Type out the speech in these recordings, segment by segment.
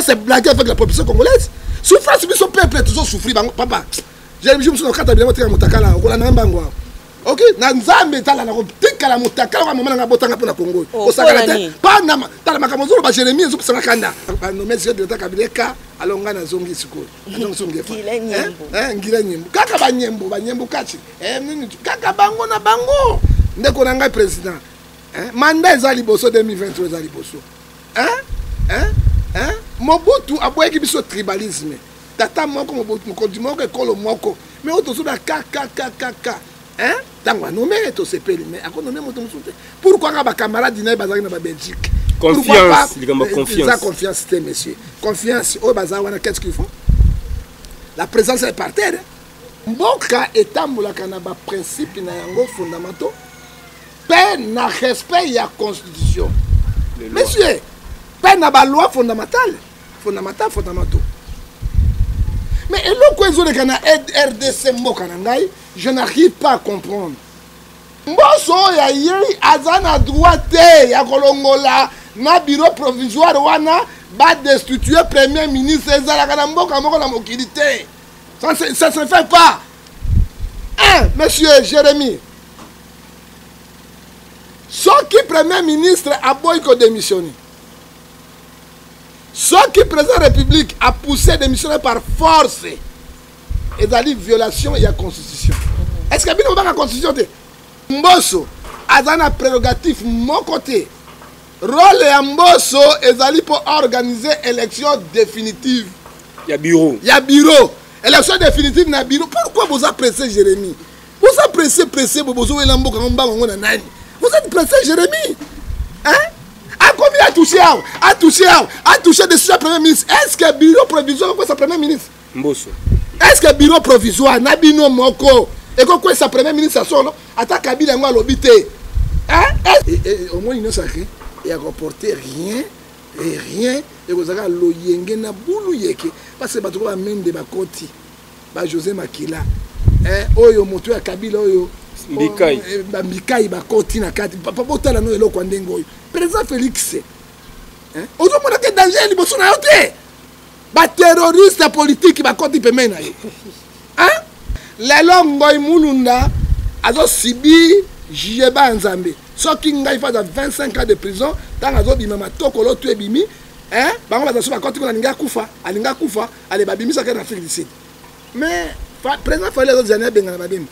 se blaguer avec la population congolaise. Souffrance, son peuple toujours souffrir. Papa, je me suis dit que je suis motakala, ok, Nanzambe tala na tika la motakala kwa mama na botanga pona Congo. Osakala te. Pa na tala makamozolo ba Jérémie zo kusanga kanda. No monsieur de takabileka alonga na zongi siko. Zongi fa. Ngila nyembo. Kaka ba nyembo kati. Kaka bango na bango. Ndeko na ngai président. Mandat ezali boso 2023 ezali boso. Mobutu aboyeki biso tribalisme. Tata moko Mobutu mokonzi moko ekolo moko. Mais otosuba kaka. Tango nommé to sepeli mais ako nommé moto musuté. Pourquoi ba camarade dina bazaki na ba Belgique? Confiance, confiance. Confiance c'était monsieur. Confiance au bazawana qu'est-ce qu'ils font? La présence est par terre. Mboka etambulaka na ba principe na yango fondamentaux. Pe na respect ya constitution. Monsieur, pe na ba loi fondamentale. Fondamentaux. Mais RDC je n'arrive pas à comprendre. Mboso ya yei azana droite ya kolongola na bureau provisoire wana ba destituer premier ministre ezala na mboka moko na mokilité. Ça se fait pas. Monsieur Jérémie. Ce qui premier ministre a boycotté démissionné. Ce qui président de la République a poussé démissionner par force et dans la violation de la Constitution. Est-ce qu'il y a une Constitution? Mboso a un prérogatif de mon côté. Rôle de Mboso est pour organiser l'élection définitive. Il y a bureau. Élection définitive dans le bureau. Pourquoi vous êtes pressé, Jérémie? Vous êtes pressé, vous êtes pressé, Jérémie? Combien a touché des sujets premier ministre? Est-ce que le bureau provisoire est sa premier ministre? Mboso. Est-ce que le bureau provisoire Nabino Moko et quoi sa premier ministre à solo attaque Kabila à l'obité? Au moins il ne sacré et a reporté rien et vous avez l'oyenge na boulou yeke parce que tu vas même de bakoti ba José Makila oyo moto ya Kabila oyo Mikai bakoti na kati papa botala no eloko ndengo oyo président Félix ozo mona ke danger liboso na yote ba terroriste politique bakoti pemena lelo ngoy mulunda azo sibi jeba nzambe soki ngai fa 25 ans de prison tant azo bimama tokolo tu ebimi bango bazo bakoti ko na ninga kufa ale babimisa ka na Afrique du Sud mais président Félix azo zana benga na babimba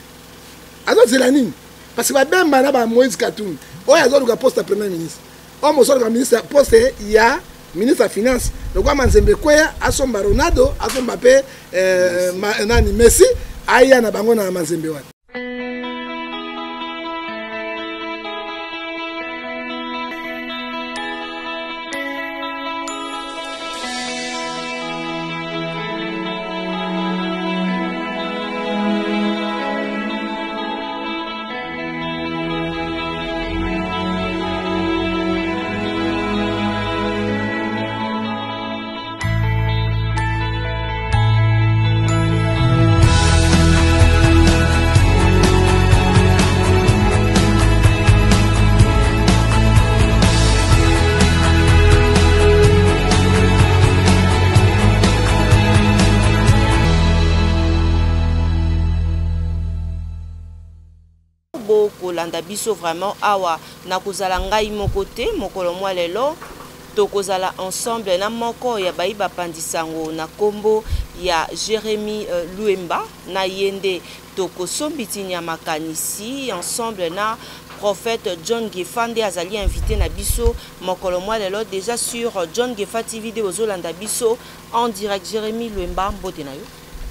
azo zelani parce que babemba na ba Moïse Katumbi oyo azo luka poste premier ministre o mo solo ministre poste ya ministre de finance le quoi Manzembe Kweya asomba Ronaldo asomba pe nani Messi aya na bango na Manzembe wana. Kolanda biso vraiment awa na kozala ngai mokote mokolo mwa lelo to kozala ensemble na moko ya bayiba pandisango na kombo ya Jérémie Luemba na yende to kosombiti nya makanisi ensemble na prophète John Gefande azali invité na biso mokolo mwa lelo déjà sur John Gefa TV de ozolanda biso en direct. Jérémie Luemba mbote na yo.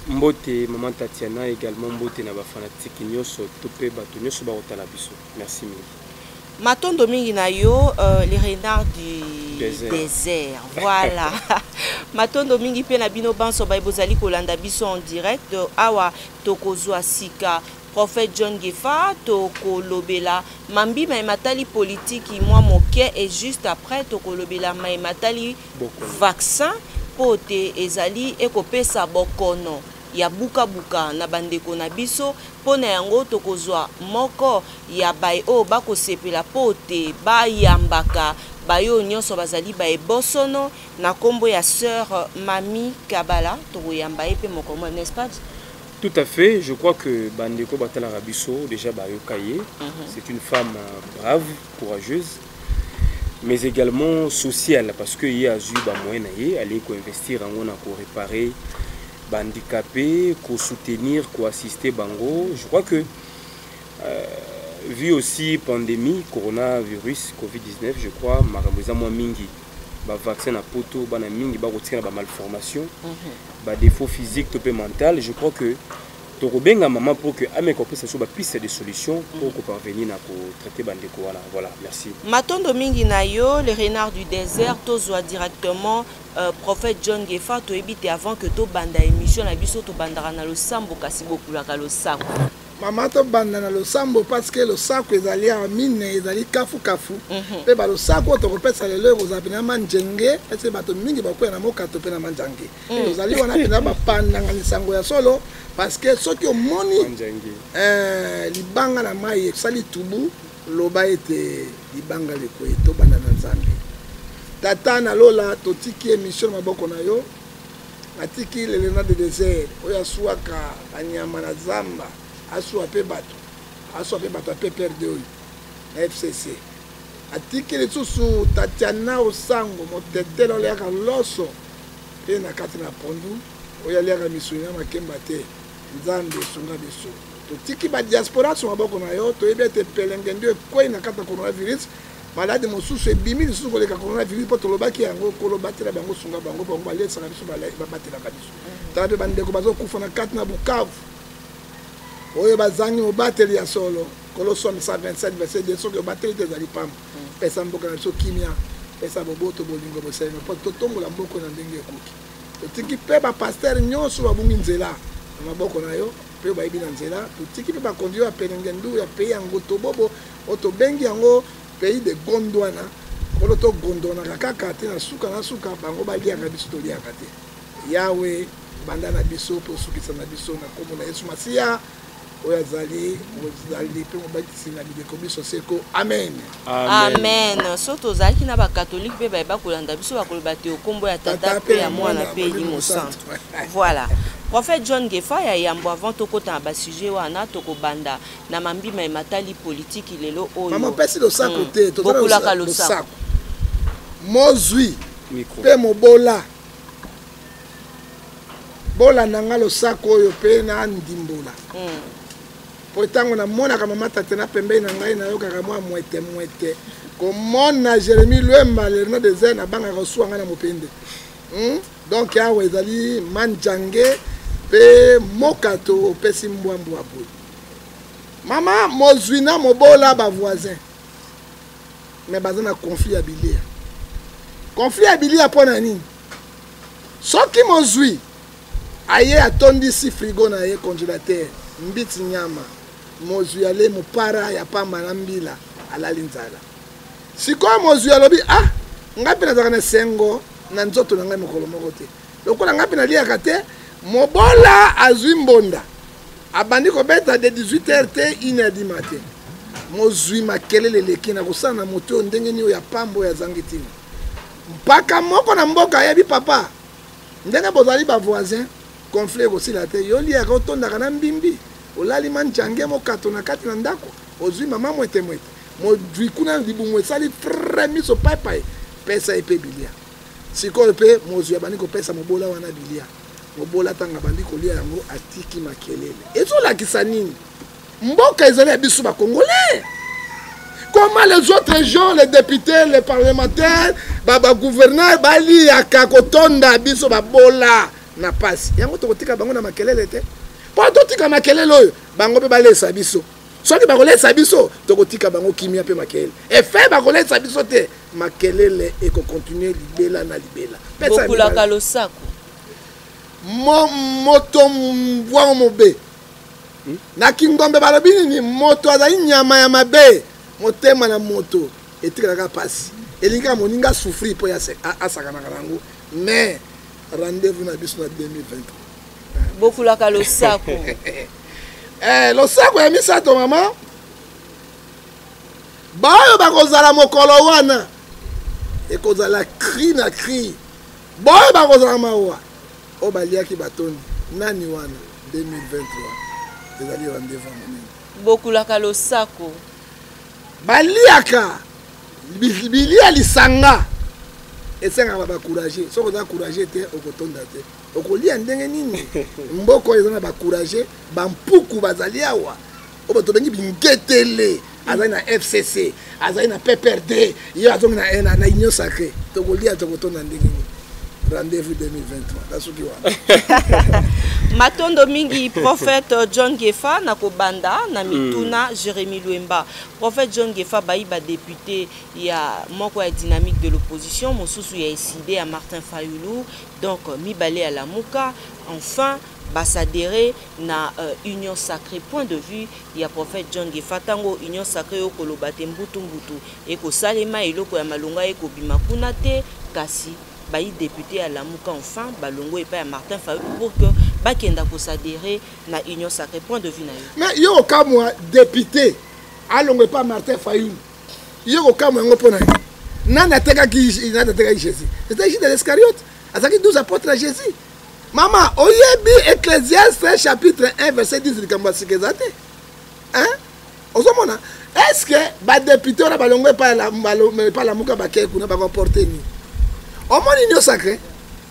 Mbote maman Tatiana également mbote na ba fanatique nyoso topé bato nyoso ba otala biso. Merci mille. Matondo mingi na yo les renards du désert. Voilà. Matondo mingi pe na bino banso ba bozali kolanda biso en direct awa tokozwa sika prophète John Gefa tokolobela mambi matali politique moi moke et juste après tokolobela matali vaccin pote ezali ekopesa bokono ya buka na bandeko na biso pona yango tokozwa moko ya bai o bako sepela pote ba yambaka bayo nyonso bazali ba ebosono na kombo ya sœur Mami Kabala tokoyamba pe mokomo, n'est-ce pas? Tout à fait, je crois que Bandeko Batala Rabiso, déjà Bayo Kaye, c'est une femme brave, courageuse, mais également sociale, parce qu'il y a eu des moyens, elle est investir en pour réparer, handicapé, soutenir, assister Bango. Je crois que, vu aussi pandémie, coronavirus, Covid-19, je crois, Maramouza Mingi. Vaccin à poto, bana mingi, ba rotina ba malformation, ba défaut physique, topé mental. Je crois que Torobenga maman pour que Amé Kopé ça soit ba piste de solutions pour parvenir à traiter Bandeko. Voilà, merci. Matondo mingi na yo, le renard du désert, tozwa directement prophète John Gefa to ebite avant que to banda émission na biso to bandara na lo sambo kasi bokulaka lo sako. Maman to banda na lo sambo parce que le sako ezali a mine ezali kafu pe ba lo sako to kopesa lelo kozapina manjenge ese bato mingi bakoya na mokato pe na manjange ezali wana pina ba panda ngani sango ya solo parce que soki omoni libanga na mai sali tubu loba ete libanga leko to banda na nzambe tata na lola totiki émission maboko na yo atiki le renard de désert oya suaka anyama na zamba aswa pe bato pe perde oyo na FCC atiki le susu Tatiana Osango motetelo leka loso pe na kati na pondu oya leka misunya makemba te nzambe sunga biso totiki ba diaspora so maboko na yo to ebete pelengende ko na kata coronavirus malade mosusu ebimi lisusu koleka coronavirus po tolobaki yango kolobatela bango sunga bango po balesa na biso babatela biso tabe bandeko bazokufa na kati na Bukavu oyo bazangi obateli ya solo Colossiens 127 verset 2 soki obateli te ezali pamba pesa mboka na biso kimia pesa boboto bolingo bosengo po totongola mboko na ndenge ekoki totiki mpe bapaster nyonso babungi nzela na maboko na yo mpe bayebi na nzela totiki mpe bakonduire ya pelengendu ya pays yango tobobo oyo tobengi yango pays de Gondwana kolo to gondonaka kaka te na suka bango baliaka biso toliaka te yawe banda na biso mpo osukisa na biso na kombo na Yesu Masiya oyo azali mpe mobakisi na bideko biso seko amen so tozalaki na bakatholike mpe bayeba kolanda biso bakoloba te okombo ya tata mpe ya mwana mpe elimo centre voilà. Prophète John Gefa ya yambo avant tokota na basujet wana tokobanda na mambima ematali politique lelo oyo mama pesi lo sako te tokolaka lo sako mozwi mpe mobola bola nanga lo sako oyo mpe na ndimbola po tango na mona ka mama tatena pembe na ngai na yoka mwa mwete komona Jérémie Lwemba le renard des airs na banga reçoit nga na mopende donc awa ezali manjange pe mokato pesi mbwambwa boy mama mozwi na mobola ba voisin mais baza na conflit abilia pona nini soki mozwi aye atondisi frigo na ye congélateur mbiti nyama mozwi ale mopara ya pamba na mbila alali nzala sikoyo mozwi alobi ngapi nazaka na sengo na nzoto na ngai mokolo moko te lokola ngapi naliaka te mobola azwi mbonda abandi kobeta de 18h te 1h du matin mozwi makelele leki na kosala na moto oyo ndenge nini oyo ya pamba oyo azangi ntina mpaka moko na mboka ayebi papa ndenge bozali bavoisin conflit ekosila te yo liaka otondaka na mbimbi olali manjange mokato na kati na ndako ozwi mama mwete mozwi kuna libumu esali fre miso paipai pesa epe bilia sikoyo mpe mozwi abandi kopesa mobola wana bilia mobola tanga bandi kolia yango atiki makelele ezolakisa nini mboka ezali ya biso bakongolais comment les autres gens les députés les parlementaires bagouverneurs baliaka kotonda biso babola na pasi yango tokotika bango na makelele te po totika makelele oyo bango mpe balesa biso soki bakolesa biso tokotika bango kimia mpe makelele efe bakolesa biso te makelele ekokontinue libela na libela bokulaka losako moto mbwa mobe na kingombe balobi nini moto azali nyama ya mabe motema na moto etikalaka pasi elinga moninga souffrir mpo asakanaka nango mais rendez-vous na biso na 2023 bokulaka losako losako ya misato mama baoyo bakozala mokolo wana et cause la cri na cri boy ba cause la mawa o balia ki batondi nani wana 2023 ezali rendez-vous monene beaucoup la kalosako baliaka bilia lisanga esenga ba courager soko za courager te okotonda te okolia ndenge nini mboko ezana ba courager ba mpuku bazali awa obato bengi bingetele azali na FCC azali na PPRD yo azongi na union sacrée tokolia tokotonda ndenge nini rendez-vous 2023 dasuki wana matondo mingi prophète John Gefa na kobanda na mituna Jérémy Luemba prophète John Gefa baïba député ya moko ya dynamique de l'opposition mosusu ya SID à Martin Fayulu donc mibale à la Mouka enfin basadere na union sacrée point de vue ya prophète John Gefa tango union sacrée okolobate mbutu mbutu eko salema eloko ya malonga eko bimakuna te kasi bayi député à la Mouka enfin balongo et pas Martin Fayulu pour que bakenda ko s'adhérer na union sacrée point de vue na yo mais yo ka moi député alongo pas Martin Fayulu yo ka moi ngopona nana teka ki Jésus c'était Judas l'Iscariote azaki 12 apôtres à Jésus maman oyebi Ecclésiaste chapitre 1 verset 10 likambo sikezate hein ozomona est-ce que ba député na balongo pas la Mouka bakay kuna ba comporter ni au moins union sacrée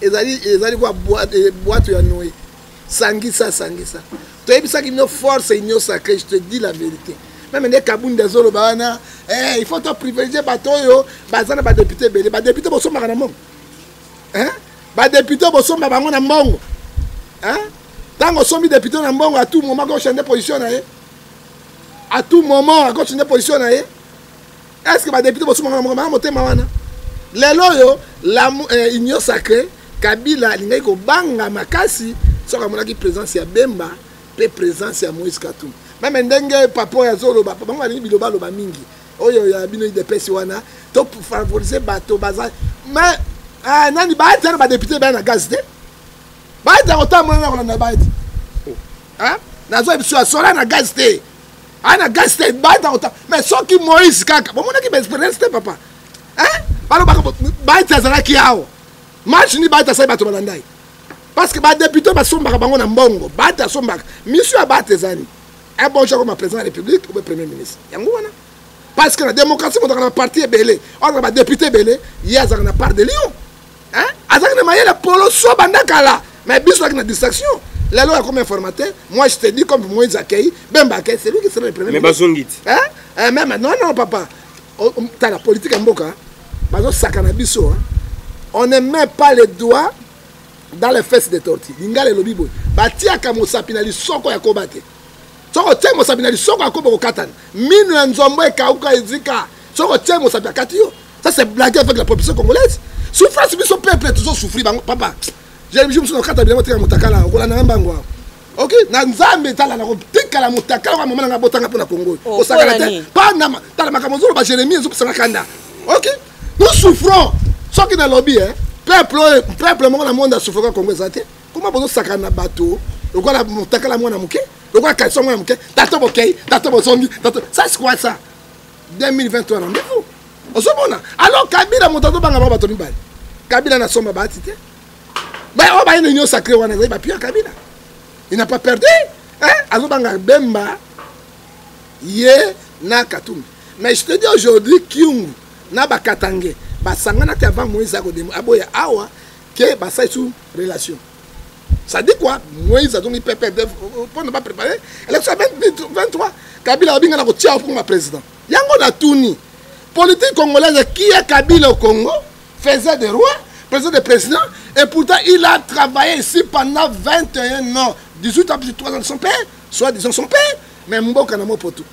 ezali quoi boîte ya Noé sangisa to ebisa ki no force union sacrée je te dis la vérité même les kabunda zolo bana il faut te privilégier batoyo bazana ba député belé ba député boso makana mongo hein ba député boso mabango na mbongo hein tango somi député na mbongo à tout moment ko changer position na ye à tout moment ko changer position na ye est-ce que ba député boso makana mongo motema wana lelo yo la union sacrée Kabila lingai ko banga makasi soka monaki présence ya Bemba pe présence ya Moïse Katumbi même ndenge papo ya zolo ba bango ni biloba loba mingi oyo ya bino de pesi wana to pour favoriser bato baza mais nani ba tena ba député ba na gaz de ba ta otamo na ba eti hein na zo biso sola na gaz de ana gaz de ba ta otamo mais soki Moïse kaka bon monaki ba expérience te papa hein ba ta zala ki yao match ni ba ta sai bato balandai parce que ba député ba somba bango na mbongo ba ta somba monsieur abate zani un bon jour comme président de la République ou premier ministre yango wana parce que la démocratie on a parti belé on a député belé ya za na part de Lyon hein azaka na mayela polo so bandakala mais biso na distraction la loi comme informateur moi je te dis comme Moïse Akei Bemba Akei c'est lui qui sera le premier mais bazongit hein même non papa t'as la politique en mboka bazo sakana biso on ne met pas les doigts dans les fesses des tortilles lingale lobibo batiaka mosapi li soko ya kobate soko te mosapi li soko ya koboko katana minu ya nzombo ekauka ezika soko te mosapi akati yo ça c'est blaguer avec la population congolaise souffrance biso peuple toujours souffrir papa j'ai vu muso kata bien motika mutakala okola na mbango OK na nzambe tala na kotika la mutakala kwa mama na botanga pona Congo osakala te pa na tala makamozolo ba Jérémie ezopsana kanda OK nous souffrons ce qui est dans le lobby, peuple dans le monde a souffert au Congo. Comment vous avez un bateau? Vous avez un moine à mouké? Vous avez un moine à mouké? Ça c'est quoi ça? 2023 rendez-vous. Alors Kabila montant banga bateau ni bal. Kabila na somba batité. Mais on va une union sacrée on a pas Kabila. Il n'a pas perdu. Hein? Alors banga Bemba ye na Katumbi. Mais je te dis aujourd'hui Kyungu na Bakatange. Basangana te avant Moïse aboya awa que basa sous relation. Ça dit quoi? Moïse a donné pépé pour ne pas préparer l'élection 2023. Kabila obinga na ko tia pour ma président. Yango na tuni. Politique congolaise qui est Kabila au Congo faisait des rois, président des présidents et pourtant il a travaillé ici pendant 21 ans, 18 ans plus 3 ans de son père, soit disons son père, mais mboka na mo potu.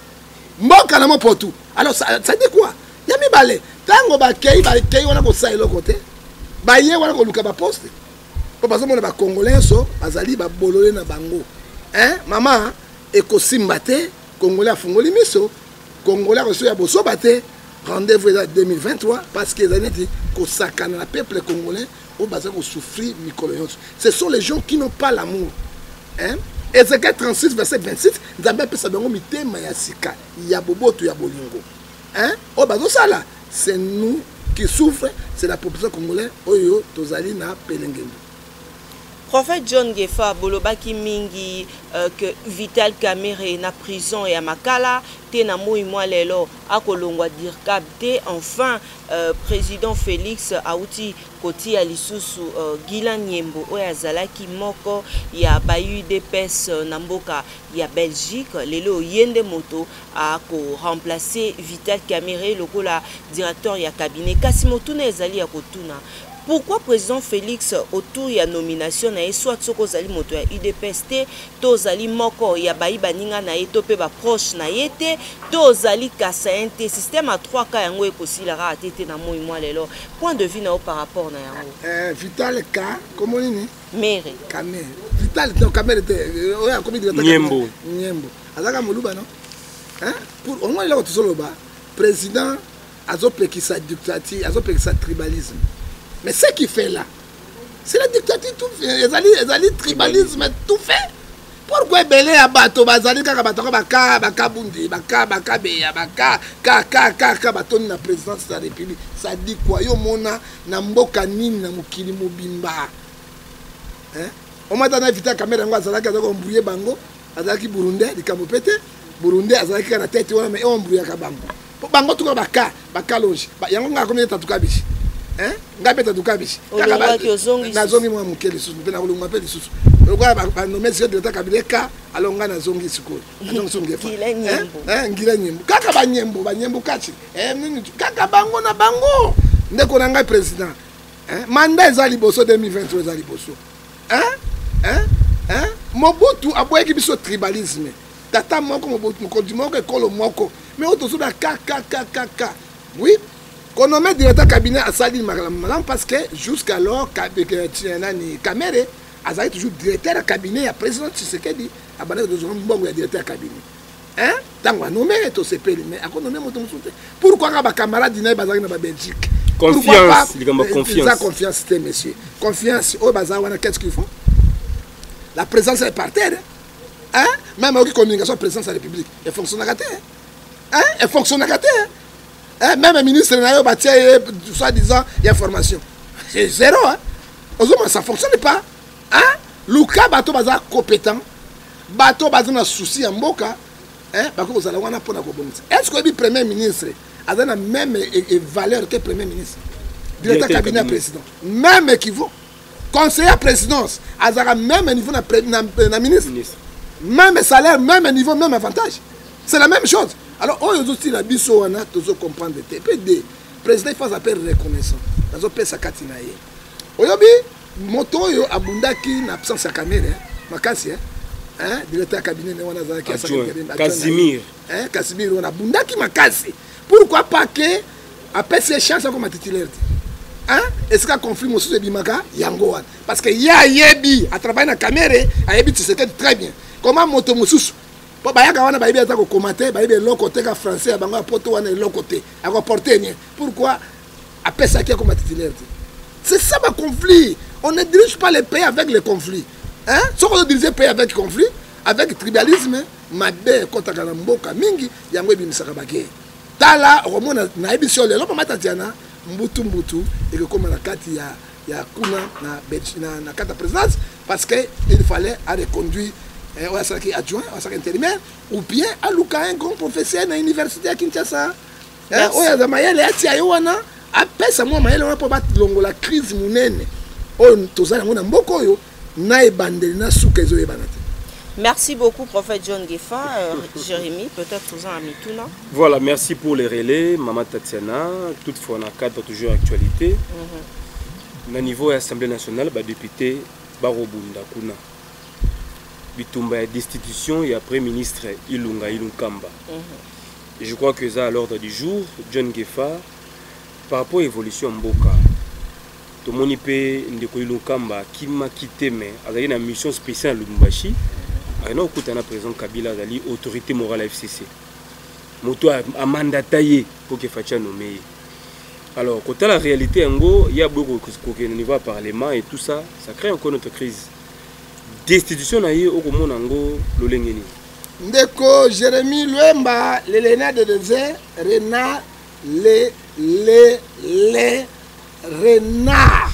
Mboka na mo potu. Alors ça dit quoi? Yami balé. Tango ba kei wana ko sa eloko te ba ye wana ko luka ba poste po bazo mona ba congolais so azali ba bolole na bango hein mama ekosimba te congolais afungoli miso congolais ko so ya boso bate rendez-vous 2023 parce que les dit ko sakana na peuple congolais au bazo ko souffrir mikolo yonso ce sont les gens qui n'ont pas l'amour hein Ézéchiel 36 verset 26 nzambe pesa bango mitema ya sika ya boboto ya bolingo hein au bazo sala c'est nous qui souffre, c'est la population congolaise. Oyo, Tozali na Pelengendo. Prophète John Gefa bolobaki mingi que Vital Kamerhe na prison et à Makala te na moi lelo akolongwa dirkab te enfin président Félix Auti koti ya lisusu Gilan Nyembo oya zalaki moko ya bayu UDPS na mboka ya Belgique lelo yende moto a ko remplacer Vital Kamerhe lokola directeur ya cabinet kasi motuna ezali ya kotuna. Pourquoi président Félix autour de la nomination na soit soko zali moto ya UDPS to zali moko ya bayi baninga na to pe ba proche na yete to zali kasainte système à 3 cas yango ekosila ra tete na moi lelo point de vue na par rapport na yango Vital ka comment ni mere Kamer Vital donc Kamer était oya comme dire Nyembo azaka moluba non hein pour au moins là tout solo ba président azopekisa dictature azopekisa tribalisme. Mais ce qu'il fait là, c'est la dictature tout fait. Ils allaient tribalisme tout fait. Pourquoi belé à bateau, bazali kaka bateau, baka bundi, baka beya, baka bateau na présidence de la République. Ça dit quoi? Yo mona na mboka nini na mukili mobimba. Hein? On m'a donné Vital Kamerhe ngo azala kaza ko mbouye bango, azalaki Burundais, likamopete, Burundais azalaki na tête wana mais on mbouya ka bango. Bango tuko baka loge. Yango nga komi tatuka bishi. Hein? Ngapeta dukabishi. Nazongi mwa mukeli susu, mpena kulunga pe lisusu. Lokwa ba nommer sur de ta cabinet ka alonga nazongi sikolo. Nazongi fa. Ngila Nyembo. Kaka ba Nyembo kachi. Nini kaka bango na bango. Ndeko na ngai président. Mandat ezali boso 2023 ezali boso. Mobutu aboyeki biso tribalisme. Tata moko Mobutu mokonzi moko ekolo moko. Mais otosuda ka. Oui. On nomme directeur cabinet à Saline Malam parce que jusqu'alors, Kamerhe a toujours directeur cabinet à président Tshisekedi, à Banane de Zombo, il directeur cabinet. Hein? Tant qu'on a nommé tout ce pays, mais à quoi nommer mon soutien? Pourquoi ma camarade dîner bazar na Belgique? Confiance, confiance, c'était monsieur. Confiance, au bazar, qu'est-ce qu'ils font? La présence est par terre. Hein? Même avec communication, la présence de la République, elle fonctionne à gâter. Hein? Elle fonctionne à gâter. Même le ministre n'a pas soi-disant information. C'est zéro. Hein? Ça ne fonctionne pas. Hein? Luka bato baza compétent. Bato baza na souci en boka. Hein? Est-ce que le premier ministre a la même valeur que le premier ministre? Directeur cabinet président. Même équivaut. Conseiller à présidence. A la même niveau na ministre. Même salaire, même niveau, même avantage. C'est la même chose. Alors, on a aussi la biso, on a toujours comprendre le TPD. Le président, il faut s'appeler reconnaissant. Dans un pays, ça katinaye. Oyobi, moto yo abundaki na absence à Kamerhe, makasi, hein, directeur cabinet, on a Casimir. Hein, Casimir, on a abundaki makasi. Pourquoi pas que, après ces chances, comme titulaire? Hein? Est-ce qu'il y a un conflit aussi de Bimaka? Yangoan. Parce que ya yebi, à travailler na Kamerhe, a yebi, tu sais très bien. Comment moto mususu? Po bayaka wana bayibi ata ko commenter bayibi eloko te ka français bango apoto wana eloko te akoporter rien. Pourquoi apesa qui comme titulaire? C'est ça le conflit. On ne dirige pas les pays avec les conflits. Hein? Si on dirige les pays avec conflit, avec tribalisme, mabe kota kana mboka mingi yango ebimisaka bake. Tala romona na ebisio lelo pa matatiana mbutu et que comme na kati ya kuna na kata présidence parce que il fallait reconduire qui adjoint, intérimaire, ou bien à Luka, un grand professeur dans l'université à Kinshasa. La crise merci beaucoup, prophète John Gefa. Jérémy, peut-être vous en avez tout là. Voilà, merci pour les relais, Maman Tatiana. Toutefois, on a cadre toujours actualité. Au niveau de l'Assemblée nationale, le député Barobunda Kuna. Bitumba destitution et après ministre Ilunga Ilunkamba. Et je crois que ça à l'ordre du jour, John Gefa, par rapport à l'évolution Mboka, tout le monde peut Ndeko Ilunkamba qui m'a quitté, mais avec une mission spéciale à Lubumbashi, il y a un président Kabila, autorité morale FCC. Moto a mandaté pour que Fatia nommé. Alors, quand la réalité, il y a beaucoup de niveau du Parlement et tout ça, ça crée encore notre crise. Destitution na ye oko monango lolengeni. Ndeko Jérémy Luemba, l'Elena de désert, Rena les renards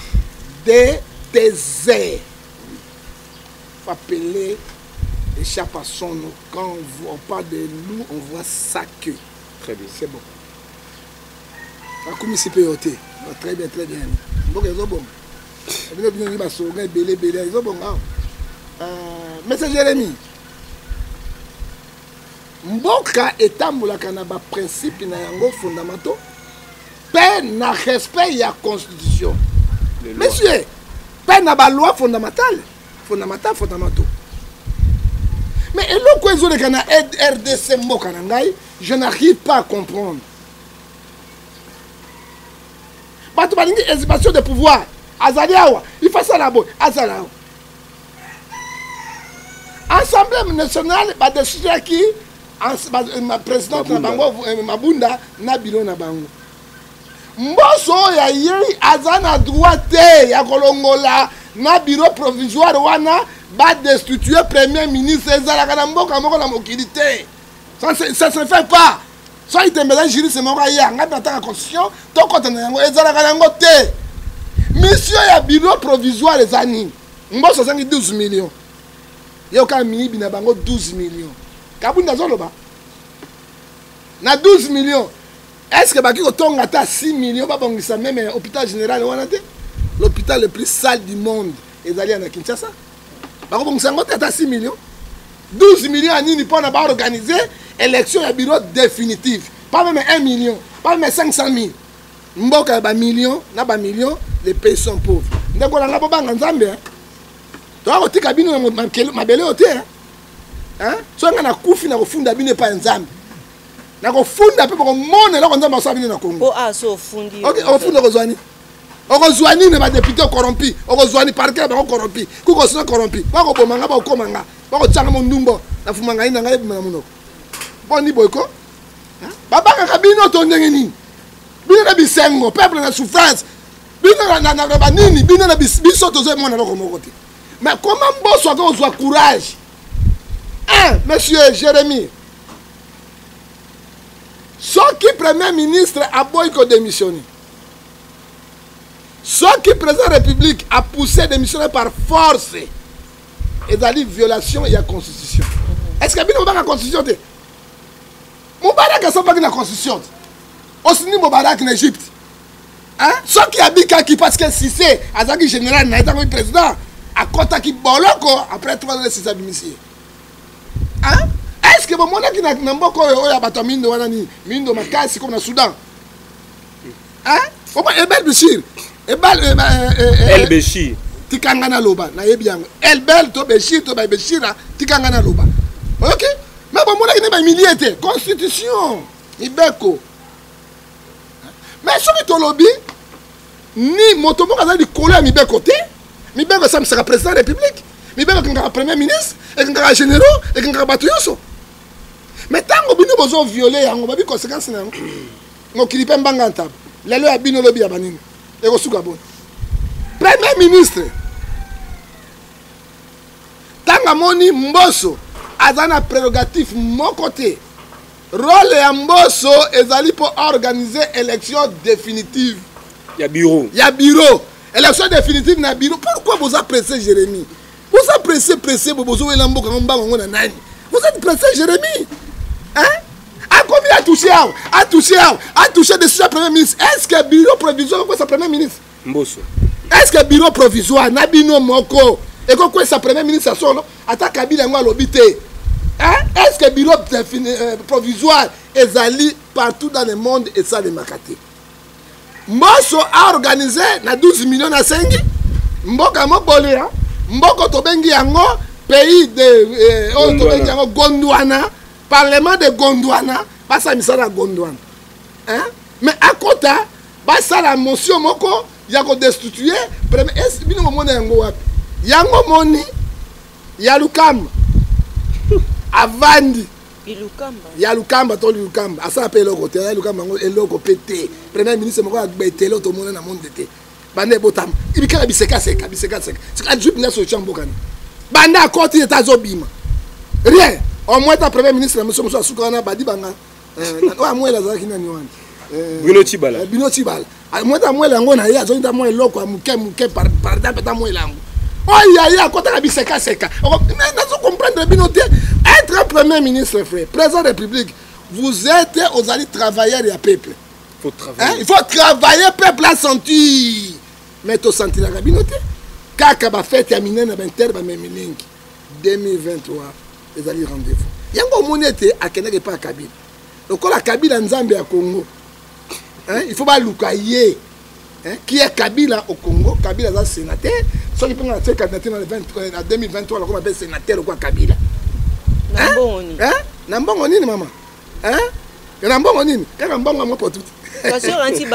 des déserts. Il faut appeler les chats à son nom. Quand on parle de loup, on voit sa queue. Très bien. C'est bon. La commission POT. Très bien, très bien. Bon, ils sont bons. Ils sont bons. Monsieur Jérémy, Mboka etambolaka na ba principe na yango fondamentaux pe na respect ya constitution. Monsieur, pe na ba loi fondamentaux. Mais eloko ezoleka na RDC mboka na ngai, je n'arrive pas à comprendre. Bato balingi exhibition de pouvoir. Azali awa, il faut ça là-bas, azala awa. Assemblée nationale ba décider qui ma présidente na bango Mabunda na biro na bango. Mboso ya yei azana droit ya kolongola na bureau provisoire wana ba destituer premier ministre ezalaka na mboka moko na mokilité. Ça se fait pas. Ça il te mélange juriste moko ya ngata ta constitution to kota na yango ezalaka na ngo te. Monsieur ya bureau provisoire ezani. Mboso zangi 12 millions. Yoka miibi na bango 12 millions. Kabunda zoloba. Na 12 millions. Est-ce que baki kotonga ta 6 millions ba bongisa même hôpital général wana te? L'hôpital le plus sale du monde ezali à Kinshasa. Bako bongisa ngote ta 6 millions. 12 millions à nini pour na ba organiser élection ya bureau définitive. Pas même 1 million, pas même 500 000. Mboka ba millions, na ba millions, les pays sont pauvres. Ndeko na ngabo banga nzambe hein. Toi otika bino mabele ote hein. So nga na kufi na kofunda bino pa nzambe. Na kofunda pe ko mona la nzambe sa bino na Congo. Oh so fundi. OK, ofunda kozwani. Okozwani ne ba député corrompu, okozwani parquet ba corrompu. Kuko sona corrompu. Ba ko bomanga ba komanga. Ba ko tsanga mondumbo na fumanga ina ngai na munoko. Boni boyko. Baba ka bino to ndenge nini? Bino na bisengo, peuple na souffrance. Bino na banini, bino na biso to zo mona loko moko te. Mais comment Mbosso a besoin de courage? Hein, monsieur Jérémy? Ce qui premier ministre a boycotté démissionné. Ce qui président de la République a poussé démissionner par force. Et dans la violation de la constitution. Est-ce qu'il y a une constitution? Moubarak a pas une constitution. Aussi Moubarak en Égypte. Hein? Ce qui a dit qu'il parce que si c'est Azaki général, n'a pas président. À côté qui boloko après 3 ans de ses abimissiers. Hein? Est-ce que mon qui n'a pas de batamindo wanani mindo makasi comme na Soudan? Hein? Comment Ebel Béchir? El Béchir. Tikangana loba na yebiango. Elbel to Béchir to Béchira tikangana loba. OK? Mais bon mon qui n'est pas milité constitution ibeko. Mais ce que to lobby ni motomo kaza di coller mi be côté. Mi bengo ça sera président de la République. Mi bengo kanga premier ministre et kanga généraux et kanga batoyoso. Mais tango bino bozo violer yango babi conséquence na ngo kilipe mbanga ntaba. Lelo ya bino lobi ya banini. E ko suka bon. Premier ministre. Tanga moni Mbosso azana prérogatif mon côté. Rôle ya Mbosso ezali pour organiser élection définitive. Ya bureau. Ya bureau. Élection définitive na bureau. Pourquoi vous appréciez Jérémy? Vous appréciez vous êtes pressé Jérémy? Hein? À combien a touché? A touché de ce premier ministre. Est-ce que bureau provisoire quoi sa premier ministre? Mbosso. Est-ce que bureau provisoire na bino moko et quoi sa premier ministre solo attaque Kabila ngo lobité? Hein? Est-ce que bureau provisoire ezali partout dans le monde et ça les makate? Mbosso a organisé na 12 millions na 5 mboka mobole hein mboko tobengi yango pays de tobengi yango Gondwana parlement de Gondwana basa misala Gondwana hein mais à côté basa la motion moko ya ko destituer premier est bino mona yango wapi yango moni ya Lukamba avandi ya Lukamba to Lukamba asa pe loko te ya Lukamba ngo eloko pété premier ministre moko agbetelo to mona na monde te bande botam ibikala biseka seka c'est ka jupe na so chambokani bande à côté états obima rien au moins ta premier ministre monsieur Moussa Soukana badi banga o amwela za kina ni wana Bruno Tibala. Bruno Tibala. Moi dans moi lango na ya zonda moi loko muke par exemple dans moi lango. Oh ya kota ka biseka seka. Mais nous comprendre Bruno te être un premier ministre frère, président de la République. Vous êtes aux alliés travailleurs et à peuple. Faut travailler. Il faut travailler peuple à sentir. Mais tu sentir la Bruno te. Kaka ba fête ya minene ba inter ba memilingi 2023 les alliés rendez-vous. Yango monete akeneke pa Kabila. Donc la Kabila nzambe à Congo. Hein? Il faut pas l'oukayer. Hein? Qui est Kabila au Congo? Kabila est un sénateur. Ceux qui peuvent faire candidature en 2023, on appelle sénateur ou quoi Kabila. Nambongoni. Hein? Nambongoni, maman. Hein? Nambongoni. Quand Nambongoni, moi pour tout. Parce que anti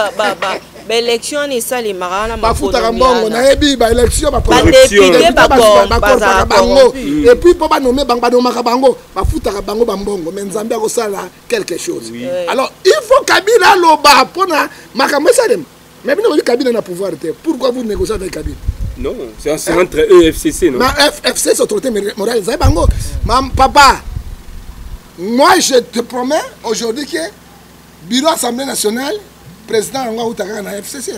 élection ni ça les marana ma futa Nambongo na ebi ba élection ba député ba bango et puis pour ba nommer bango ba nomaka bango ba futa bango ba mbongo mais Nzambe a sala quelque chose. Alors il faut Kabila loba pona makambo salem. Mais bien le Kabila na pouvoir te. Pourquoi vous négociez avec Kabila? Non, c'est entre eux et FCC non. Ma FCC c'est autorité morale ça bango. Mam papa. Moi je te promets aujourd'hui que bureau Assemblée nationale président Anga Outaka na FCC.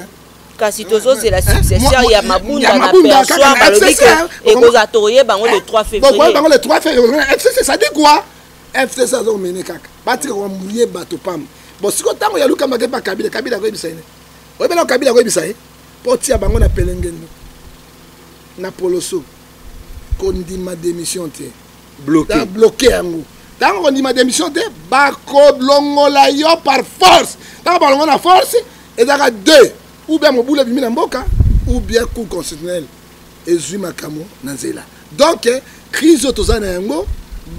Kasi tozo c'est la successeur ya Mabunda na perçoit FCC et vous atoyer bango le 3 février. Bon bango le 3 février FCC ça dit quoi? FCC ça zo mené kaka. Bati ko mouiller bato pam. Bon siko tango ya luka makepa Kabila ko ebisane. Oyebela Kabila ko ebisane. Potia bango na pelengeni. Na poloso. Kondima démission te. Bloqué. Bloqué yango. Tango kondima démission te bako longola yo par force. Dans la force, et dans deux, ou bien mon boule bimina mboka, ou bien coup constitutionnel, et Zumakamo Nanzela. Donc, crise autozana yango,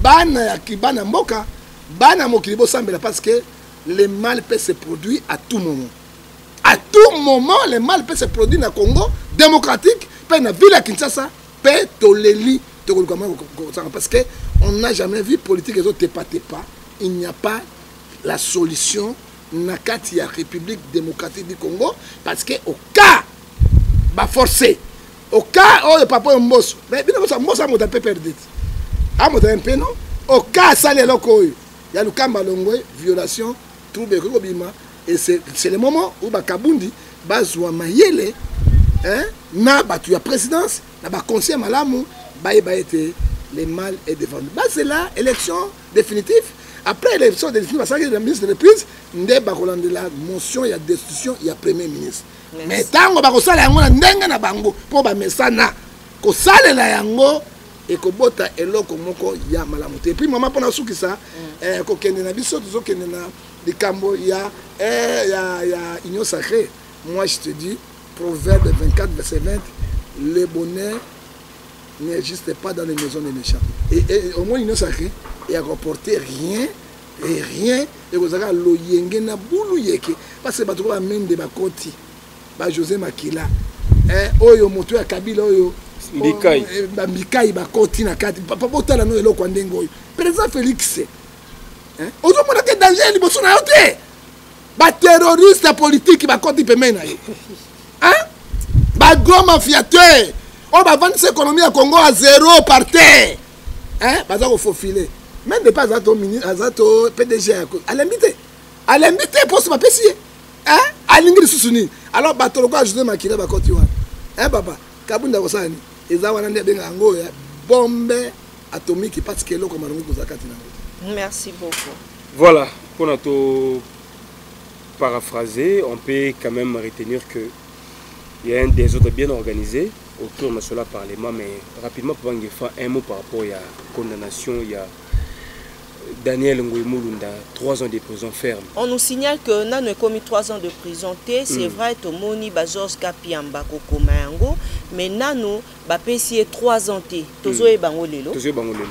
bana yakibana mboka, bana mokilibo sambela parce que le mal peut se produire à tout moment. À tout moment, le mal peut se produire dans le Congo démocratique, peut dans la ville à Kinshasa, peut toleli, parce que on n'a jamais vu politique les autres pas. Il n'y a pas la solution. Nakati ya République démocratique du Congo parce que au cas ba forcé au cas oh le papa mbosso mais bien ça mbosso mo peut perdre ah mo un peu non au cas ça les loko il y a le kamba longwe violation trouble ko bima et c'est le moment où ba kabundi bazwa mayele hein na ba tu ya présidence na ba conseil malamu ba été le mal est défendu bah c'est là élection définitive. Après l'élection de le ministre de reprise, il y a la motion, il y a destitution, il y a premier ministre. Mais tant que vous avez un bango pour que vous avez un et que vous avez un malamuté. Et puis, maman, pendant ce qui ça, quand il y a union sacrée. Moi, je te dis, Proverbe 24, verset 20, le bonheur n'existe pas dans les maisons des méchants. Et au moins, union sacrée, et à reporter rien, et vous avez l'oyenge na boulou yeke, parce que vous avez même de bakoti, José Makila, oyo moto ya Kabila oyo, Mikai bakoti na kati, papa botala no eloko ndengo oyo, président Félix, ozo mona ke danger liboso na yote, ba terroriste politique bakoti pemena ye, ba gros mafiateur, on va vendre cette économie à Congo à zéro par terre. Hein? Parce qu'il faut filer. Même pas à ton ministre, à ton PDG. À l'invité pour se m'apprécier. Hein? À l'ingrid soussouni. Alors, bateau, je ne m'inquiète pas quand tu vois. Hein, papa? Kabunda Rosani. Ils ont un bombe atomique parce que l'eau comme un. Merci beaucoup. Voilà. Pour notre paraphraser, on peut quand même retenir que il y a un des autres bien organisés autour de cela Parlement, mais rapidement pour faire un mot par rapport à la condamnation, il y a Daniel Ngouemulunda, 3 ans de prison ferme. On nous signale que nous avons commis 3 ans de prison. C'est vrai, que Moni Georges Kapiamba Kokomayango, mais nous avons 3 ans. Tozo e bango lelo.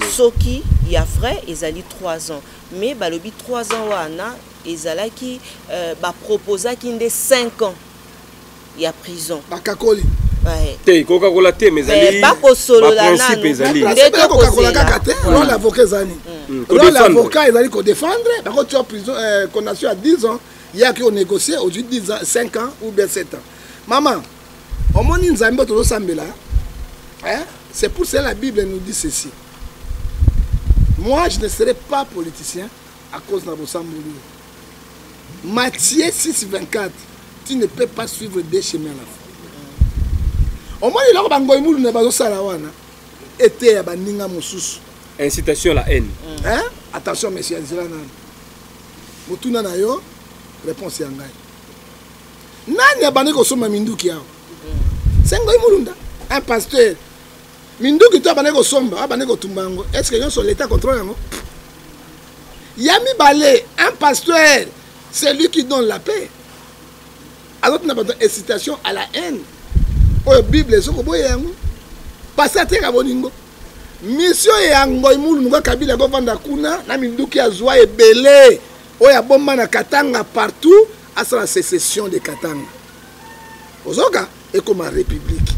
Soki, il y a frais, ils ont 3 ans. Mais balobi 3 ans wana, ils ont proposé qu'il y ait 5 ans. Il y a prison. Bakakoli. Ouais. Coca-Cola té mais ali. Pas ko solo la nanu. Coca-Cola kakate. Non l'avocat zani. Non l'avocat ils allaient ko défendre. Par contre tu as prison condamnation à 10 ans. Il y a qui ont négocié aujourd'hui 10 ans, 5 ans ou bien 7 ans. Maman, au moins nous avons tout sambela. Hein? C'est pour ça que la Bible nous dit ceci. Moi je ne serai pas politicien à cause de Bosamboulou. Matthieu 6:24, tu ne peux pas suivre deux chemins à la fois. Au moins, il y a incitation à la haine. Hein? Attention, monsieur. Mutuna na yo, réponse yangai. Nani abane ko soma minduki yao? Sengo imulunda. Un pasteur. Minduki to abane ko somba, abane ko tumbango. Est-ce que yon so l'état contrôle yango? Yami balé, un pasteur, c'est lui qui donne la paix. Alors tu n'as pas d'incitation à la haine. Oh, Bible, c'est comme ça. Pasteur teka boningo. Mission yango imulu ngo kabila go vanda kuna na minduki azwa ebele. Oya bomba na Katanga partout à la sécession de Katanga. Ozoka et comme la République.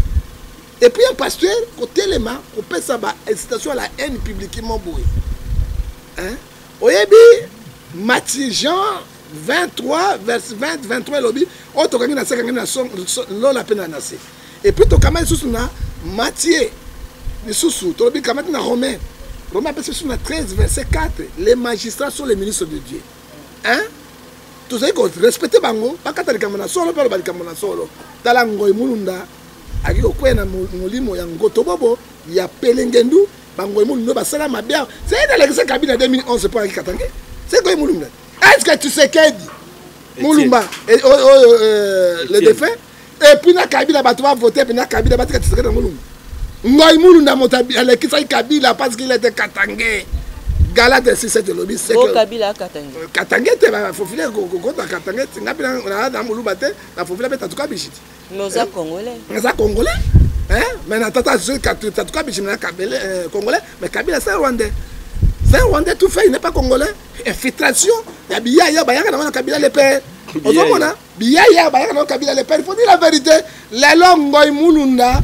Et puis un pasteur côté les mains, on peut ça ba incitation à la haine publiquement boy. Hein? Oyebi Matthieu Jean 23 verset 20 23 lobi o to kangi na sekanga na son lo la pena nase. Et puis to kama susu na Matthieu ni susu to lobi kama na Romain. Romain sur 13 verset 4, les magistrats sont les ministres de Dieu. Hein? Tout ça, il faut respecter bango. Pas quand tu as solo, pas quand tu as solo. Talango et mulunda. Aki okwe na mulimo ya ngoto bobo ya pelengendu bango et mulunda basala mabia. C'est dans l'exemple cabinet 2011 pour Aki Katangé. C'est quoi mulunda? Est-ce que tu sais qu'est dit mulumba le défunt et puis na kabila ba va voter puis na kabila ba tu sais dans mulumba. Ngoy mulunda motabi ale kisai kabila parce qu'il était Katangé. Galate 67 lobby c'est que Kabila Katangé. Katangé te va faut filer ko Katangé ngapila na na muluba te na faut filer beta tuka bishiti. Nos congolais. Nos congolais. Hein? Mais na tata je tuka bishiti na kabila congolais mais Kabila c'est rwandais. C'est rwandais tout fait il n'est pas congolais. Infiltration ya biya ya bayaka na Kabila le père. Ozomona biya ya bayaka na Kabila le père. Il faut dire la vérité. Les longoy mulunda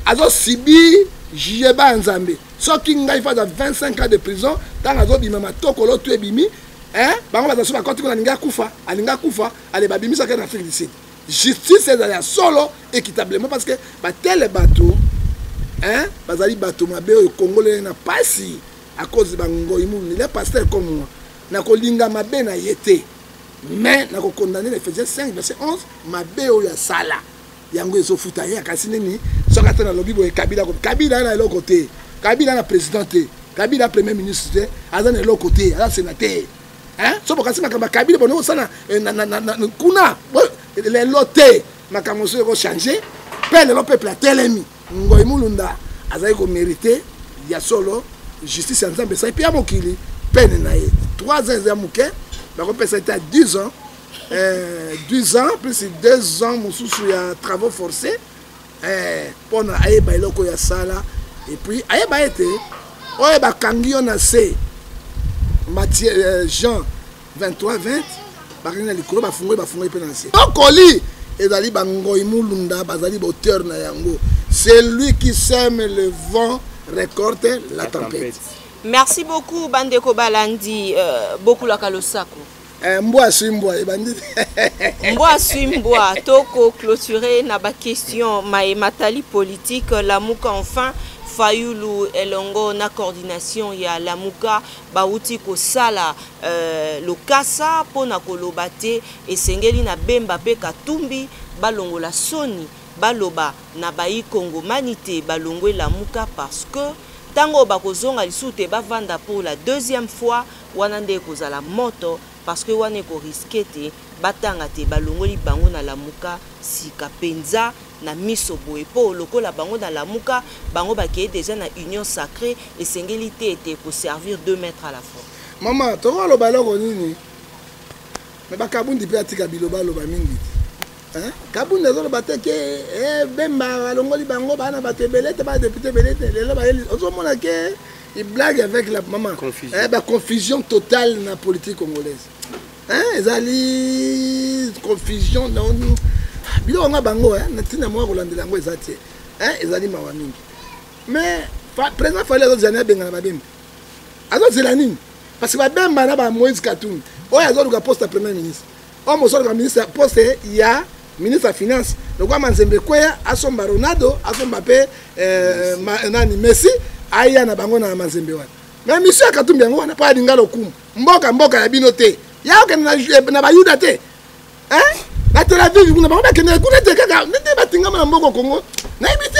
azo sibi Jeba Nzambe. Ce qui il faut 25 ans de prison dans la zone de Tokolo tu ebimi hein bango bazaso bakoti ko alinga kufa ale babimi ça en Afrique du Sud. Justice est là solo équitablement parce que ba tel bateau hein bazali bateau mabe au Congolais na pasi à cause de bango imu les pasteurs comme moi na ko linga mabe na yete mais na ko condamner les Ephésiens 5 verset 11 mabe o ya sala yango ezo futa ya kasine ni soka tena lobi bo Kabila na l'autre côté. Kabila na président, Kabila premier ministre, Azan est l'autre côté, Azan sénateur. Hein? So pour Kabila bon sana kuna les lotés makamoso ko changer, pelle le peuple a telemi. Ngoy mulunda Azan ko mériter ya solo justice ensemble ça et puis amokili peine na 3 ans ya muke, ba ko pesa ta 10 ans. 12 ans plus 2 ans mususu ya travaux forcés. Pour na aye ba iloko ya sala. Et puis, aïe ba été, oye ba kangi on a se, Matthieu Jean 23 20, ba kangi likolo ba fungo penanse. Okoli ezali bango imulunda bazali auteur na yango. C'est lui qui sème le vent récolte la tempête. Merci beaucoup Bandeko Balandi, beaucoup la kalosako. Mboa suimboa ebandi. Mboa suimboa toko clôturer na ba question matali politique la muka enfin Fayulu elongo na coordination ya Lamuka bauti ko sala lokasa pona koloba te esengeli na bemba pe katumbi balongo la soni baloba na bayi Congo manité balongwe Lamuka parce que tango bakozonga lisute bavanda pour la deuxième fois wana nde kozala moto parce que wana ko risquer te batanga te balongoli bango na Lamuka sika penza na miso boye po lokola bango na Lamuka bango bakeye déjà na union sacrée et sengélité était pour servir 2 mètres à la fois. Maman to lo baloko nini mais bakabundi pe atika biloba lo ba mingi hein kabundi zo lo bateke bemba longoli bango bana batebelete ba député belete lelo ba ozomona ke il blague avec la maman confusion totale na politique congolaise hein ezali confusion non bilo nga bango hein natina moi kolandela ngo ezati hein ezali mawa mingi mais président fallait les années benga na bemba azo zelani parce que ba bemba na ba Moïse Katumbi oya azo luka poste premier ministre o mo solo ministre poste ya ministre de finance donc kwa Manzembe Kweya asomba Ronaldo asomba pe nani Messi aya na bango na Manzembe wana mais monsieur Katumbi yango wana pa dingalo kumu mboka ya bino te ya okende na bayuda te na Tel Aviv kuna bango bakende kuna te kaka nde batingama na mboko Congo nayebi te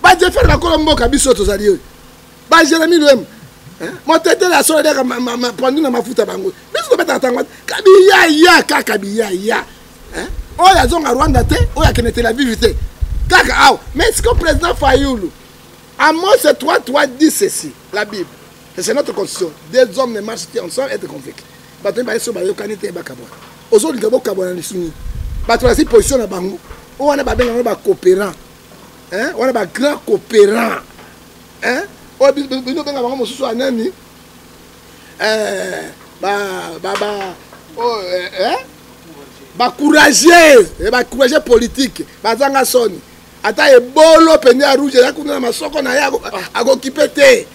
bajefere bakola mboka biso tozali oyo bajeremi lwem motete la solo deka pondu na mafuta bango biso tobetaka ntango kabiyaya kaka biyaya oyo azonga Rwanda te oyo akende Tel Aviv te kaka awa mais est-ce que le président Fayoulou Amos 3 dit ceci la Bible c'est notre constitution deux hommes ne marchent ensemble être convaincus bato ba yeso ba yokani te bakabwa ozolinga bokabwa na lisuni bato la si position na bango o wana ba benga ba coopérant wana ba grand coopérant o bino benga bango mosusu anani ba courageux politique bazanga soni ata ebolo pene ya rouge ya kuna na masoko na ya akokipe te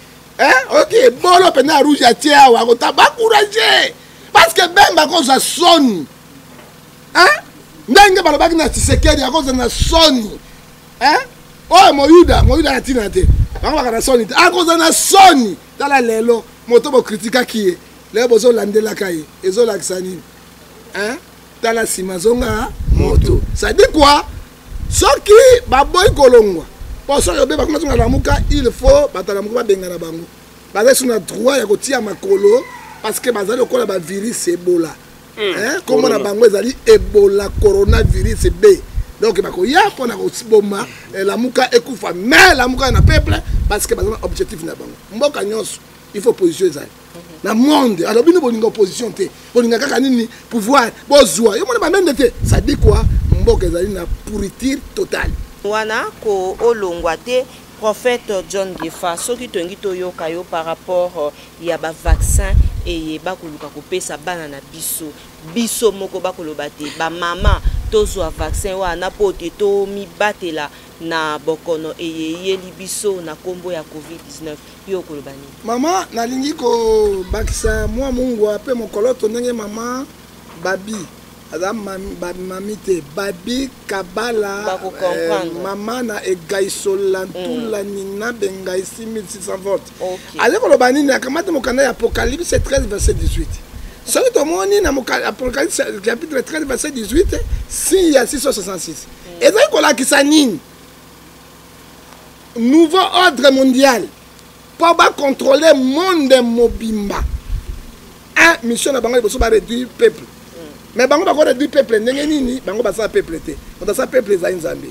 ok bolo pene ya rouge atie awa akota ba courageux parce que bemba koza soni ndenge balobaki na Tshisekedi akoza na soni oyo moyuda na tina te bango baka na soni te akoza na soni tala lelo moto bokritikaki ye lelo bozolandelaka ye ezolakisa nini tala nsima zonga moto ça dit quoi soki baboyi kolongwa po soki obe bakuna zonga lamuka il faut batalamuka babengana bango bazali so na droit ya kotia makolo parce que bazali okola bavirus ebola kombo na bango ezali ebola coronavirus B donc bakoya mpona koboma lamuka ekufa mais lamuka na peuple parce que bazali na objectif na bango mboka nyonso il faut position ezali na monde alors bino bolinga opposition te bolinga kaka nini pouvoir bozwa yo mona bamende te ça dit quoi mboka ezali na pourriture totale wana ko olongwa te prophète John Gefa soki tongi toyoka yo par rapport ya ba vaccin et bakoluka kopesa bana na biso moko bakoloba te ba mama tozwa vaccin wana po te to mi batela na bokono eyeli biso na kombo ya COVID-19 yo koloba ni mama nalingi ko bakisa mwa mungu ape mokoloto ndenge mama babi ada mami te babi kabala mama na egaisola ntula nina bengaisi 1600 votes ale koloba nini akamata mokanda ya Apocalypse 13 verset 18 soki tomoni na Apocalypse chapitre 13 verset 18 si ya 666 ezali kolakisa nini nouveau ordre mondial pour contrôler le monde mobimba mission na bango liboso ba réduire peuple mais bango ba réduire peuple ndenge nini bango ba sa peuple te on sa peuple za nzambe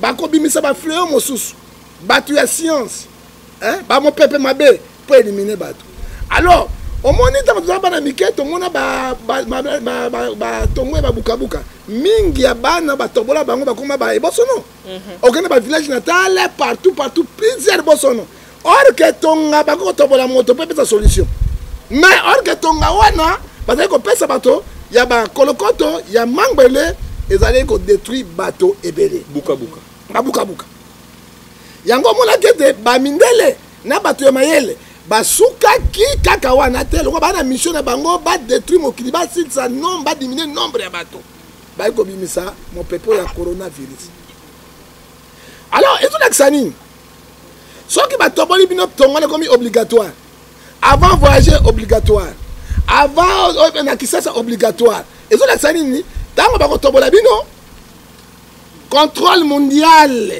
bako bimisa ba fléau mosusu batu ya science ba mo peuple mabe pour éliminer batu alors au moni ta ba na miketo mona ba tongwe ba bukabuka mingi ya bana ba tobola bango ba koma ba ebosono okene ba village natal partout plusieurs bosono or que tonga ba ko tobola moto pe pesa solution mais or que tonga wana ba ko pesa bato ya ba kolokoto ya mangwele ezali ko détruire bato ebele buka yango mona kete ba mindele na bato ya mayele basuka ki kaka wana te loko bana mission na bango ba détruire mokili ba silsa nombre ba diminuer nombre ya bato ba ko bimisa mon pepo ya coronavirus alors et tout l'axani soki bato boli bino tongana comme obligatoire avant voyager obligatoire avant na kisasa obligatoire et tout l'axani ni tango ba ko tobola bino contrôle mondial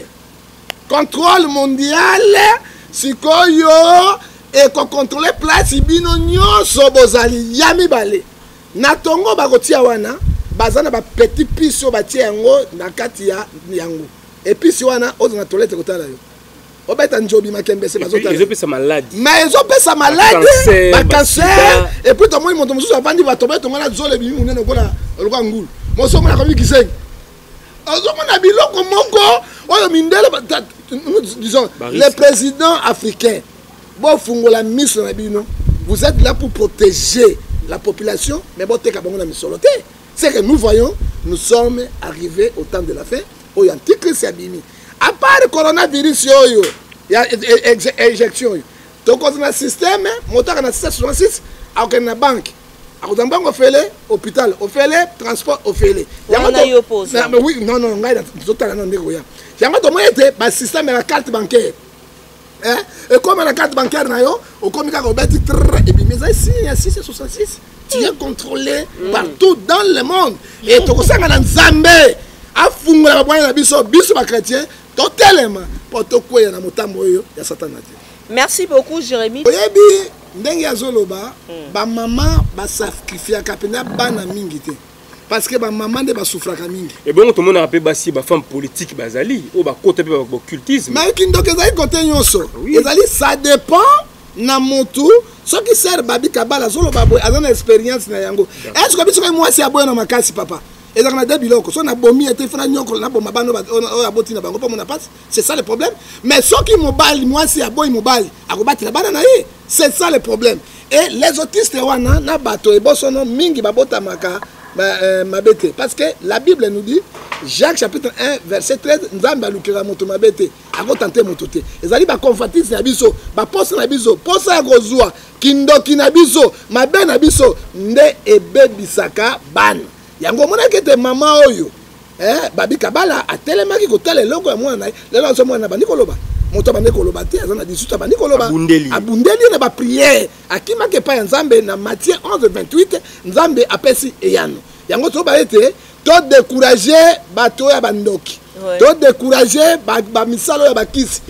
sikoyo et qu'on contrôle place bino nyonso bozali ya mibale na tongo bakotia wana bazana ba petit piso batia yango na kati ya yango et puis si wana ozo na toilette kotala yo obeta njobi makembe se bazota ils ont maladie mais ils ont maladie ba cancer et puis to moi moto mususu avandi ba tobeto ngana zole bi munene kola lokwa ngulu moso mona komi kiseng ozo mona biloko moko oyo mindele disons les présidents africains bon fungola mission na bino vous êtes là pour protéger la population mais bon te ka bango na misoloté c'est que nous voyons nous sommes arrivés au temps de la fin oyo antichrist abimi à part coronavirus oyo ya injection yo to ko na système motaka na 666 akena na banque akozambango fele hôpital ofele transport ofele yango yo pose mais oui non ngai na totala na ndeko ya yango to moyete ba système ya carte bancaire et comme la carte bancaire na yo okomi kaka obeti et puis mais ici il y a 666 tu es contrôlé partout dans le monde. Et tu as un Nzambe, a fungola ba bwana biso biso ba chrétien, totalement pour to koya na motambo yo ya Satan. Merci beaucoup Jérémy. Oyebi ndenge ya zoloba ba maman ba sacrifier kapena bana mingi te. Parce que ba maman de ba souffraka mingi. Et bon tout le monde a appelé basi ba femme politique bazali ou ba côté ba occultisme. Mais qui donc ezali côté nyonso. Ezali ça dépend na motu ce qui sert babi kabala zoloba boy azana expérience na yango. Est-ce que biso moi si aboya na makasi papa? Et dans la biloko, so na bomi était fait nyoko na bomba bano aboti na bango pas mon passe, c'est ça le problème. Mais ceux qui mobile moi si aboy mobile, akobati na bana na ye, c'est ça le problème. Et les autistes wana na bato e bosono mingi babota maka mabete parce que la Bible nous dit Jacques chapitre 1 verset 13 nzambe alukira moto mabete akotante moto te. Ezali ba confortiste na biso, ba poste na biso, poste ya kozwa kindoki na biso, mabe na biso nde ebebisaka bana. Yango mona kete mama oyo babi kabala atelemaki kotala eloko ya mwana lelo so mwana bandi koloba moto bandi koloba te azana 18 bandi koloba abundeli na ba prière akimake pa nzambe na Matthieu 11:28 nzambe apesi eyano yango to ba ete to décourager bato ya bandoki to décourager ba misalo ya bakisi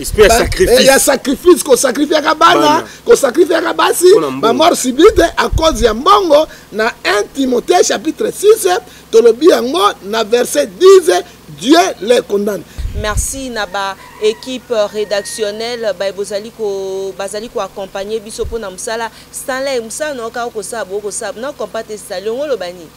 ya sacrifice ko sacrifier ka bana ko sacrifier ka basi ba mort subite à cause ya mbongo na 1 Timothée chapitre 6 tolobi yango na verset 10 Dieu les condamne. Merci Naba équipe rédactionnelle bazali ko accompagner biso pona musala Stanley musala no ka ko sabo no compate salongo lobani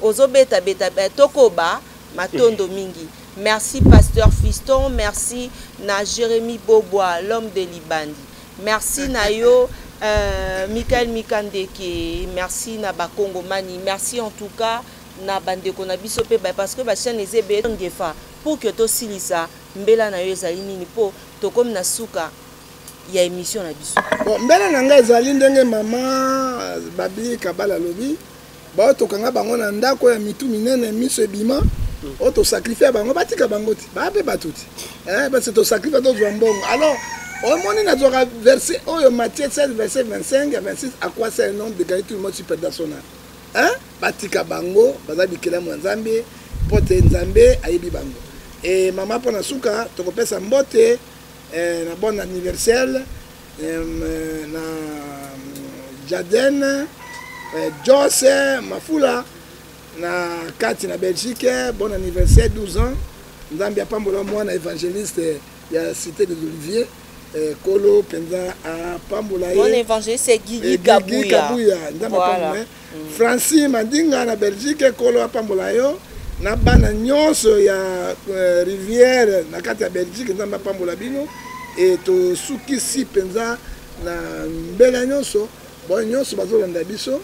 ozobeta beta tokoba matondo mingi. Merci Pasteur Fiston, merci na Jérémy Bobois, l'homme de Libandi. Merci Nayo Michael Mikandeke, merci na Bakongo Mani, merci en tout cas na bandeko na biso pe parce que ba chaîne ezebe ngefa pour que to silisa mbela na yo ezali nini po to comme na suka ya émission na biso. Bon mbela na nga ezali ndenge mama babi kabala lobi ba to kanga bango na ndako ya mitu minene miso ebima auto sacrifier bango batika bango ti ba pe batuti parce que to sacrifier to mbongo. Alors au monde na zoka verset oyo Matthieu 16 verset 25 à 26 à quoi c'est un nom de gagner tout le monde super national. Batika bango baza bikela mwanzambe pote nzambe ayibi bango et mama pona suka tokopesa mbote na bon anniversaire na Jaden Jose Mafula na kati na Belgique bon anniversaire 12 ans nzambe apambola mwana évangéliste ya cité des Oliviers Kolo penza apambola bon évangéliste c'est Guigui Kabouya voilà. Francis Mandinga na Belgique Kolo apambola yo na bana nyonso ya rivière na kati ya Belgique nzambe apambola bino et to suki si penza na mbela nyonso bon nyonso bazolanda biso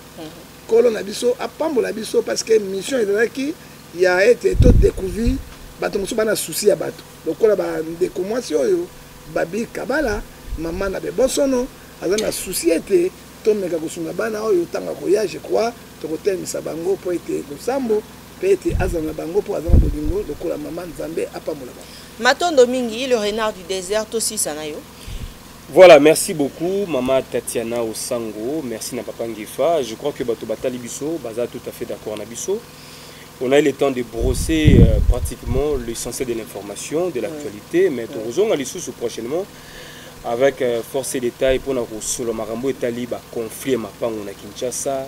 Kolo na biso apambola biso parce que mission ezalaki ya été to découvrir bato mosusu bana souci ya bato lokola ba ndeko mwasi oyo babi kabala mama na bebosono azana souci ete tomeka kosunga bana oyo tanga koya je crois tokotemisa bango po ete losambo pe ete azana bango po azana bolingo lokola mama nzambe apambola bango. Matondo mingi le renard du désert aussi sanayo. Voilà, merci beaucoup maman Tatiana Osango, merci na papa Ngifa. Je crois que bato batali biso baza tout à fait d'accord na biso. On a eu le temps de brosser pratiquement l'essentiel de l'information, de l'actualité, mais on va aller sous prochainement avec force et détails pour nous sur le Marambo Etali conflit mapango na Kinshasa,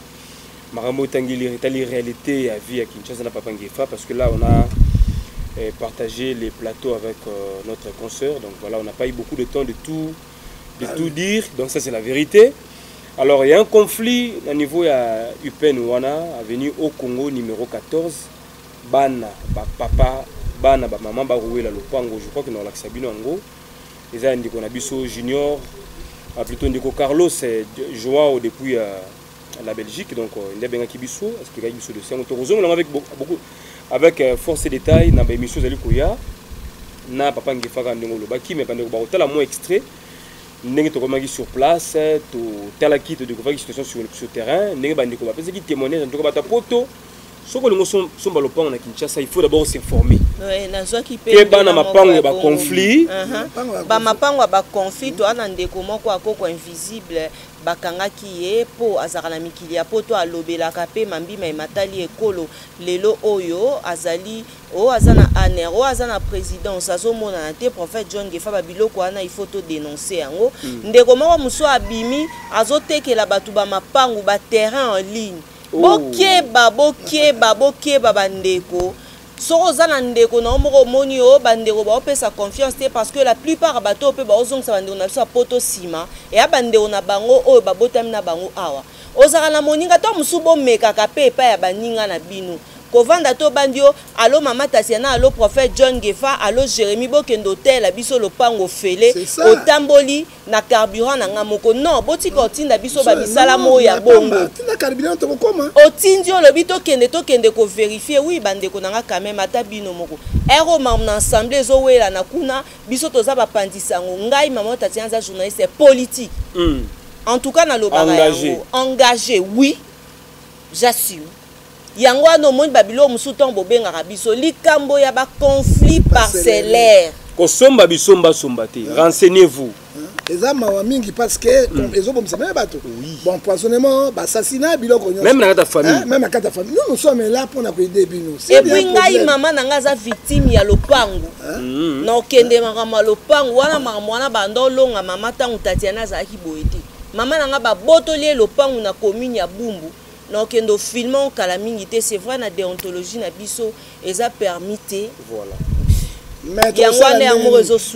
Marambo Etali réalité à vie à Kinshasa na papa Ngifa parce que là on a partagé les plateaux avec notre consoeur, donc voilà on n'a pas eu beaucoup de temps de tout dire, donc ça c'est la vérité. Alors il y a un conflit au niveau de UPN Wana, avenue au Congo numéro 14. Bana, papa, bana, maman, baroué la lopango. Je crois que nous avons Sabino Ango. Les gens disent qu'on a Bisso Junior, plutôt Ndiko Carlos, Joao depuis la Belgique. Donc il y a bien qui Bisso, expliqué Bisso de Saint Heureusement avec beaucoup, avec force et détails, dans l'émission Zalikoya, na papa Ngefaka Ndengolo Baki, mais pendant que la moins extrait. N'est pas sur place, tel qui te découvre situation sur le terrain, n'est pas parce qu'il témoigne en tout cas ta poto. Ce que nous sommes à l'opéra en Kinshasa, il faut d'abord s'informer. ke bana mapango ya baconflit bamapango ya baconflit to ana ndeko moko akoko invisible bakangaki ye po azalaka na mikili ya poto alobelaka mpe mambima ematali ekolo lelo oyo azali oyo aza na aner oyo aza na présidence azomonana te prophète John Gefa babiloko wana il faut to dénoncer yango ndeko moko mosusu abimi azotekela bato bamapango baterrain en ligne bokeba bandeko soko za na ndeko na omoko moni o bandeko ba opesa confiance te parce que la plupart bato pe ba ozongisa bandeko na biso poto sima e bandeko na bango oyo babotami na bango awa ozaka na moninga to musubo mekaka pe epa ya baninga na bino kovanda to bandio alo mama Tatiana alo prophète John Gefa alo Jérémy Bokendo tel biso lopango fele otamboli na carburant na ngamoko non botika otinda biso ba bisala mo ya bongo tinda carburant to koma otindi olobi to kende ko vérifier oui bandeko nanga quand même ata bino moko ero mam na assemblée zo wela na kuna biso toza ba pandisango ngai mama Tatiana za journaliste politique en tout cas na lobaka engagé oui j'assume yango ano moni babilo musuton bobenga biso likambo ya ba conflit parcellaire kosomba bisomba sombate renseignez-vous ezama wa mingi parce que ezobomisa même bato bon empoisonnement assassinat biloko nyonso même na kata famille même na kata famille nous sommes là pour na aider bino et puis ngai mama nanga za victime ya lopango na okende makama lopango wana mwana bando longa mama tangu Tatiana za kiboete mama nanga ba botolier lopango na commune ya Bumbu. Donc, nous filmons la minité, c'est vrai, la déontologie, na biso, et a permis. Voilà.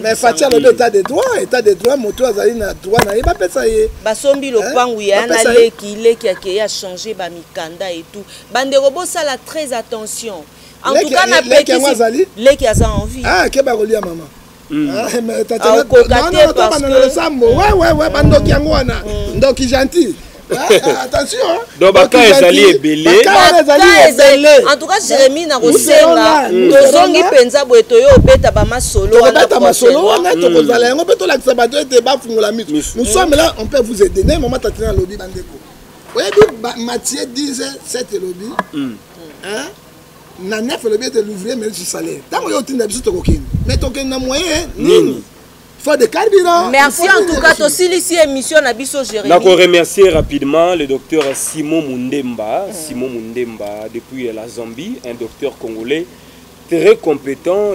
Mais Fatia, l'état de droit, moto azali na droit na yeba pesa ye. Basombi lopangu ya na leki a changé ba mikanda et tout. Bande robo ça la très attention. En tout cas, na leki a envie. Ah, ke ba kolia maman. Ah, mais Tatiana, non, parce que ouais, bandoki yango wana. Ndoki gentil. Attention. Donc baka ezali ebele. En tout cas Jérémy na kosenga tozongi penza boye toyo obeta ba masolo wana to kozala yango pe to la sabato ete ba fungola mitu. Nous sommes là, on peut vous aider. Maman Tatiana lobby bandeko. Oui, Mathieu disait cette lobby. Hein? Na neuf lobby de l'ouvrier mais du salaire. Tant yo tinda biso to kokini. Mais to ken na moyen nini? Faut des carburants. Merci en tout cas aussi ici émission na biso Jérémy. Donc on remercie rapidement le docteur Simon Mundemba, depuis la Zambie, un docteur congolais très compétent.